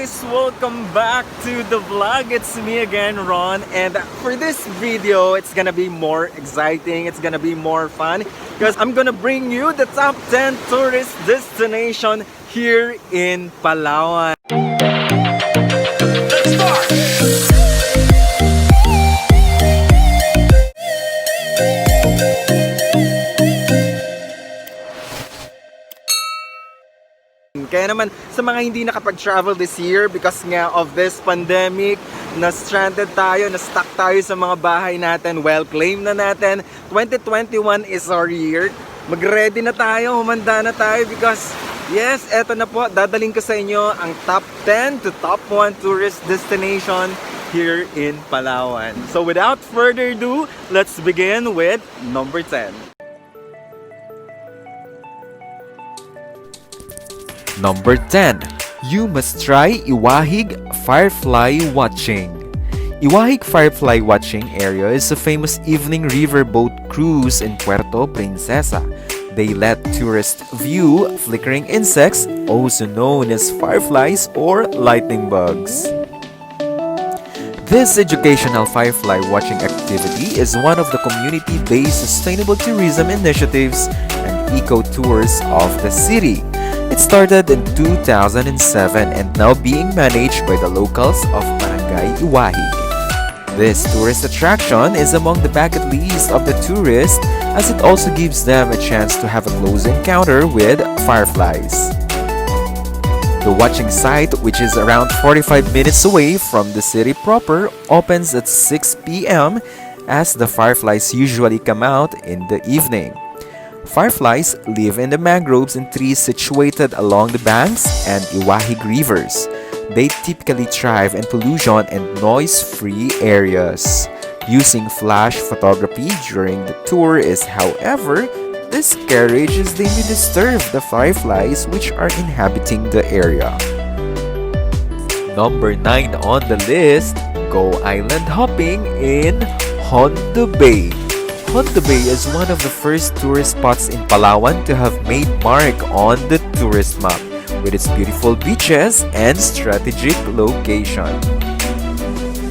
guys! Welcome back to the vlog. It's me again, Ron. And for this video, it's gonna be more exciting. It's gonna be more fun because I'm gonna bring you the top 10 tourist destination here in Palawan. Let's start! Kaya naman sa mga hindi nakapag-travel this year because nga of this pandemic, na-stranded tayo, na-stuck tayo sa mga bahay natin. Well, claim na natin, 2021 is our year. Mag-ready na tayo, humanda na tayo because yes, eto na po, dadaling ko sa inyo ang top 10 to top 1 tourist destination here in Palawan. So without further ado, let's begin with number 10. Number 10. You must try Iwahig Firefly Watching. Iwahig Firefly Watching Area is a famous evening riverboat cruise in Puerto, Princesa. They let tourists view flickering insects, also known as fireflies or lightning bugs. This educational firefly watching activity is one of the community-based sustainable tourism initiatives and eco-tours of the city. It started in 2007 and now being managed by the locals of Barangay Iwahig. This tourist attraction is among the bucket list of the tourists as it also gives them a chance to have a close encounter with fireflies. The watching site, which is around 45 minutes away from the city proper, opens at 6 p.m. as the fireflies usually come out in the evening. Fireflies live in the mangroves and trees situated along the banks and Iwahig rivers. They typically thrive in pollution and noise-free areas. Using flash photography during the tour is, however, discouraged as they may disturb the fireflies which are inhabiting the area. Number 9 on the list, go island hopping in Hondu Bay. Hondu Bay is one of the first tourist spots in Palawan to have made mark on the tourist map with its beautiful beaches and strategic location.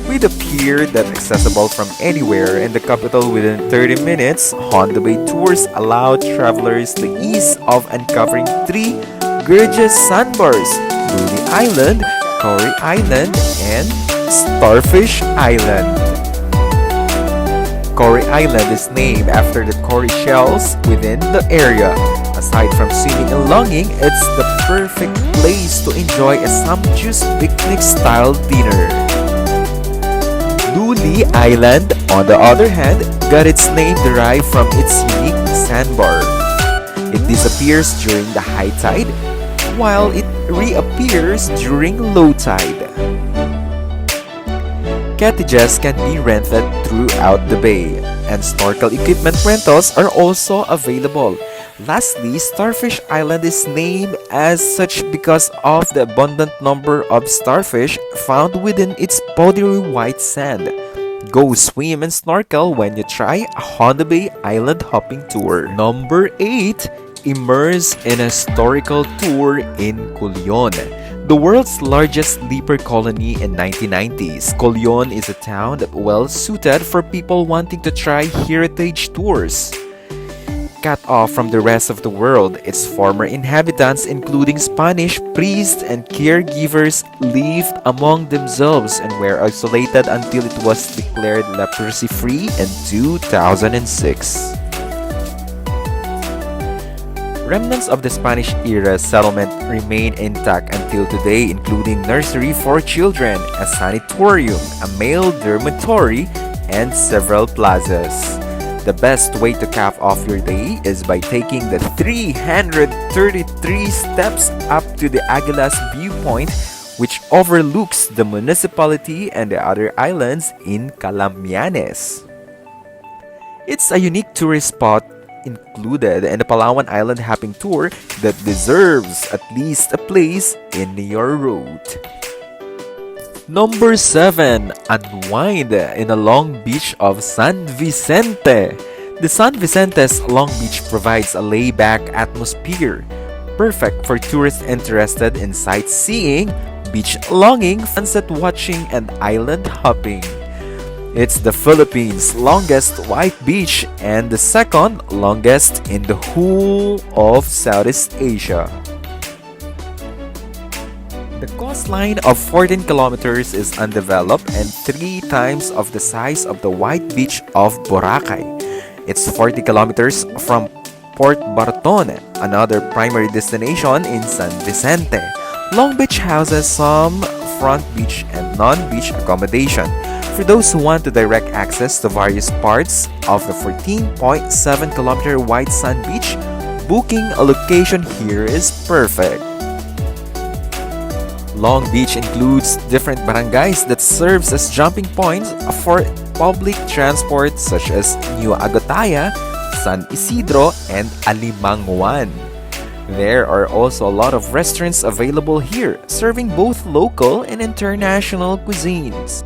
With a pier that's accessible from anywhere in the capital within 30 minutes, Hondu Bay tours allow travelers the ease of uncovering 3 gorgeous sandbars: Luli Island, Cory Island, and Starfish Island. Cory Island is named after the cory shells within the area. Aside from swimming and longing, it's the perfect place to enjoy a sumptuous picnic-style dinner. Luli Island, on the other hand, got its name derived from its unique sandbar. It disappears during the high tide, while it reappears during low tide. Cottages can be rented throughout the bay, and snorkel equipment rentals are also available. Lastly, Starfish Island is named as such because of the abundant number of starfish found within its powdery white sand. Go swim and snorkel when you try a Hondu Bay island hopping tour. Number 8. Immerse in a historical tour in Culion. The world's largest leper colony in 1990s, Kolyon is a town that well suited for people wanting to try heritage tours. Cut off from the rest of the world, its former inhabitants, including Spanish priests and caregivers, lived among themselves and were isolated until it was declared leprosy-free in 2006. Remnants of the Spanish-era settlement remain intact until today, including nursery for children, a sanatorium, a male dormitory, and several plazas. The best way to cap off your day is by taking the 333 steps up to the Aguilas viewpoint, which overlooks the municipality and the other islands in Calamianes. It's a unique tourist spot included in the Palawan Island Hopping Tour that deserves at least a place in your road. Number 7. Unwind in a long beach of San Vicente. The San Vicente's long beach provides a laid-back atmosphere, perfect for tourists interested in sightseeing, beach longing, sunset watching, and island hopping. It's the Philippines' longest white beach and the second longest in the whole of Southeast Asia. The coastline of 14 kilometers is undeveloped and 3 times of the size of the white beach of Boracay. It's 40 kilometers from Port Barton, another primary destination in San Vicente. Long Beach houses some front beach and non-beach accommodation for those who want to direct access to various parts of the 14.7-kilometer wide sand beach. Booking a location here is perfect. Long Beach includes different barangays that serves as jumping points for public transport such as New Agutaya, San Isidro, and Alimanguan. There are also a lot of restaurants available here, serving both local and international cuisines.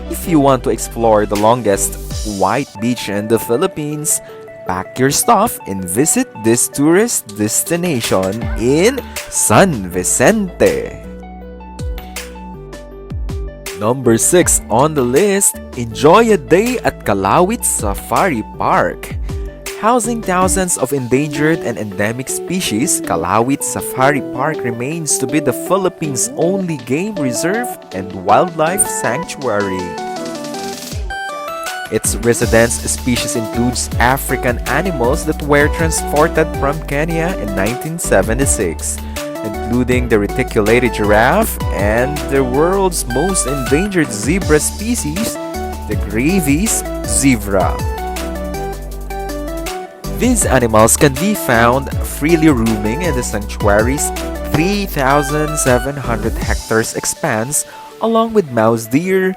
If you want to explore the longest white beach in the Philippines, pack your stuff and visit this tourist destination in San Vicente. Number 6 on the list, enjoy a day at Calauit Safari Park. Housing thousands of endangered and endemic species, Calauit Safari Park remains to be the Philippines' only game reserve and wildlife sanctuary. Its residence species includes African animals that were transported from Kenya in 1976, including the reticulated giraffe and the world's most endangered zebra species, the Gravy's zebra. These animals can be found freely roaming in the sanctuary's 3,700 hectares expanse, along with mouse deer,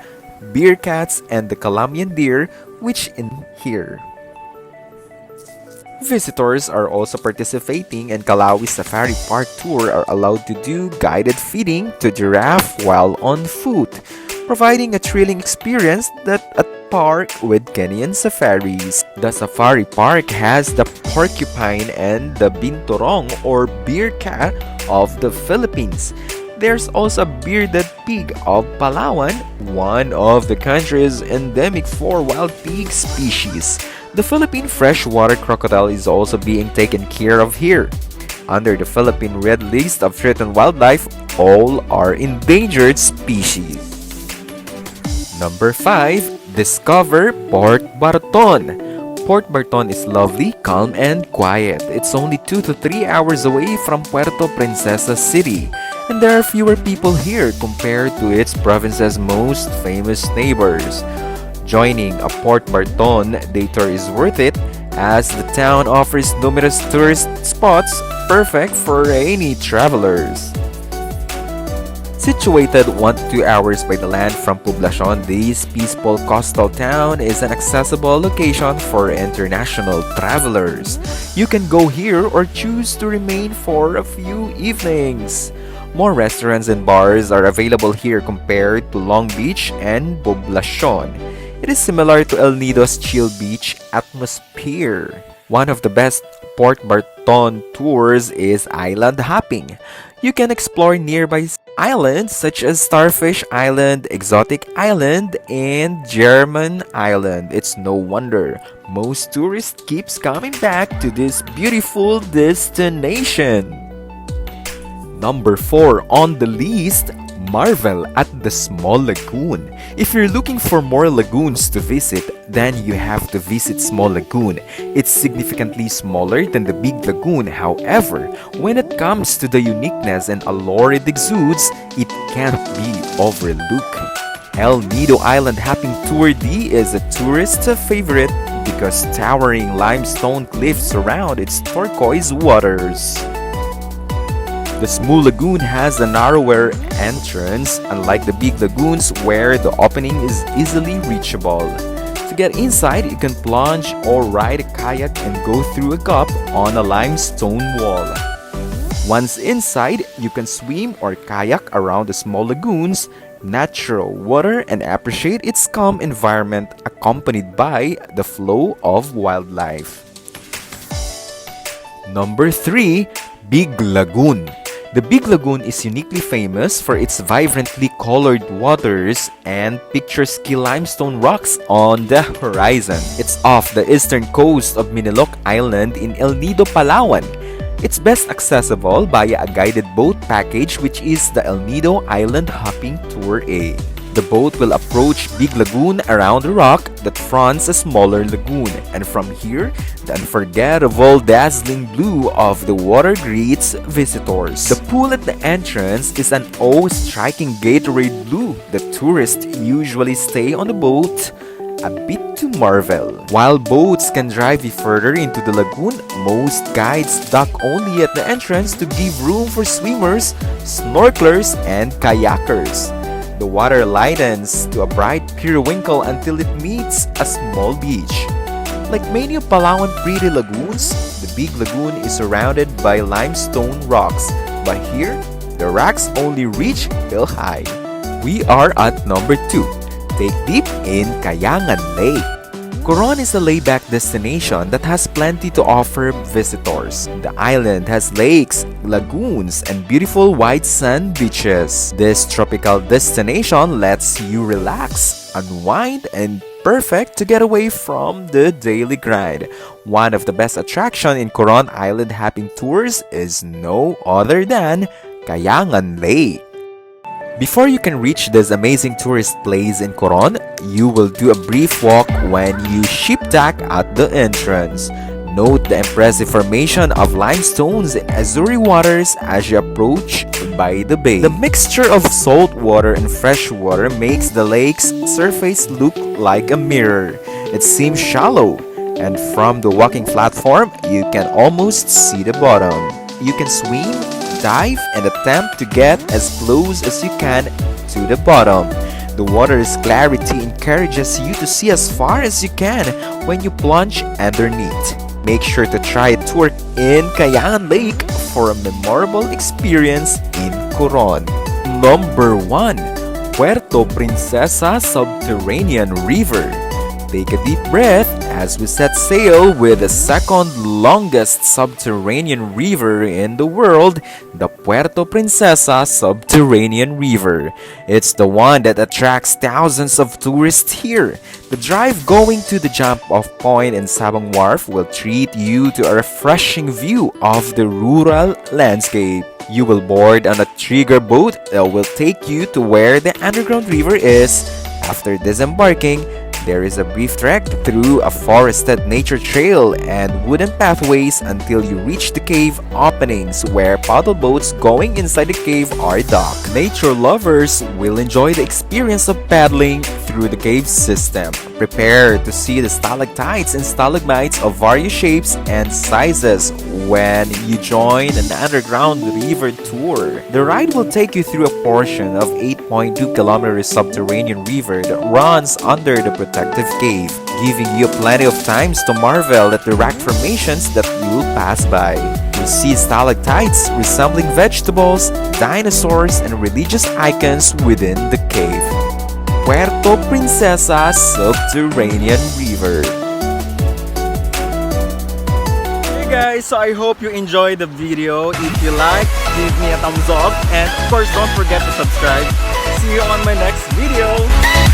bear cats, and the Calamian deer, which in here. Visitors are also participating in Calauit Safari Park tour are allowed to do guided feeding to giraffe while on foot, providing a thrilling experience that at par with Kenyan safaris. The safari park has the porcupine and the binturong or bear cat of the Philippines. There's also a bearded pig of Palawan, one of the country's endemic 4 wild pig species. The Philippine freshwater crocodile is also being taken care of here. Under the Philippine Red List of Threatened Wildlife, all are endangered species. Number 5. Discover Port Barton. Port Barton is lovely, calm, and quiet. It's only 2 to 3 hours away from Puerto Princesa City, and there are fewer people here compared to its province's most famous neighbors. Joining a Port Barton day tour is worth it, as the town offers numerous tourist spots perfect for any travelers. Situated 1 to 2 hours by the land from Poblacion, this peaceful coastal town is an accessible location for international travelers. You can go here or choose to remain for a few evenings. More restaurants and bars are available here compared to Long Beach and Poblacion. It is similar to El Nido's chill beach atmosphere. One of the best Port Barton tours is island hopping. You can explore nearby islands such as Starfish Island, Exotic Island, and German Island. It's no wonder most tourists keeps coming back to this beautiful destination. Number 4 on the list, marvel at the small lagoon. If you're looking for more lagoons to visit, then you have to visit Small Lagoon. It's significantly smaller than the Big Lagoon. However, when it comes to the uniqueness and allure it exudes, it can't be overlooked. El Nido Island Hopping Tour D is a tourist favorite because towering limestone cliffs surround its turquoise waters. The Small Lagoon has a narrower entrance, unlike the big lagoons where the opening is easily reachable. To get inside, you can plunge or ride a kayak and go through a gap on a limestone wall. Once inside, you can swim or kayak around the small lagoon's natural water and appreciate its calm environment accompanied by the flow of wildlife. Number 3. Big Lagoon. The Big Lagoon is uniquely famous for its vibrantly colored waters and picturesque limestone rocks on the horizon. It's off the eastern coast of Minilok Island in El Nido, Palawan. It's best accessible via a guided boat package, which is the El Nido Island Hopping Tour A. The boat will approach Big Lagoon around a rock that fronts a smaller lagoon, and from here, the unforgettable dazzling blue of the water greets visitors. The pool at the entrance is an awe-striking Gatorade blue. The tourists usually stay on the boat a bit to marvel. While boats can drive you further into the lagoon, most guides dock only at the entrance to give room for swimmers, snorkelers, and kayakers. The water lightens to a bright periwinkle until it meets a small beach. Like many of Palawan pretty lagoons, the Big Lagoon is surrounded by limestone rocks, but here, the rocks only reach hill high. We are at number 2. Take dip in Kayangan Lake. Coron is a layback destination that has plenty to offer visitors. The island has lakes, lagoons, and beautiful white sand beaches. This tropical destination lets you relax, unwind, and perfect to get away from the daily grind. One of the best attractions in Coron Island hopping tours is no other than Kayangan Lake. Before you can reach this amazing tourist place in Coron, you will do a brief walk when you ship tack at the entrance. Note the impressive formation of limestones in azure waters as you approach by the bay. The mixture of salt water and fresh water makes the lake's surface look like a mirror. It seems shallow, and from the walking platform, you can almost see the bottom. You can swim, dive, and attempt to get as close as you can to the bottom. The water's clarity encourages you to see as far as you can when you plunge underneath. Make sure to try a tour in Kayangan Lake for a memorable experience in Coron. Number 1. Puerto Princesa Subterranean River. Take a deep breath as we set sail with the second longest subterranean river in the world, the Puerto Princesa Subterranean River. It's the one that attracts thousands of tourists here. The drive going to the jump-off point in Sabang Wharf will treat you to a refreshing view of the rural landscape. You will board on a trigger boat that will take you to where the underground river is. After disembarking, there is a brief trek through a forested nature trail and wooden pathways until you reach the cave openings where paddle boats going inside the cave are docked. Nature lovers will enjoy the experience of paddling through the cave system. Prepare to see the stalactites and stalagmites of various shapes and sizes when you join an underground river tour. The ride will take you through a portion of 8.2 kilometers subterranean river that runs under the protective cave, giving you plenty of times to marvel at the rock formations that you'll pass by. You'll see stalactites resembling vegetables, dinosaurs, and religious icons within the cave. Puerto Princesa Subterranean River. Hey guys, so I hope you enjoyed the video. If you like, give me a thumbs up, and of course don't forget to subscribe. See you on my next video.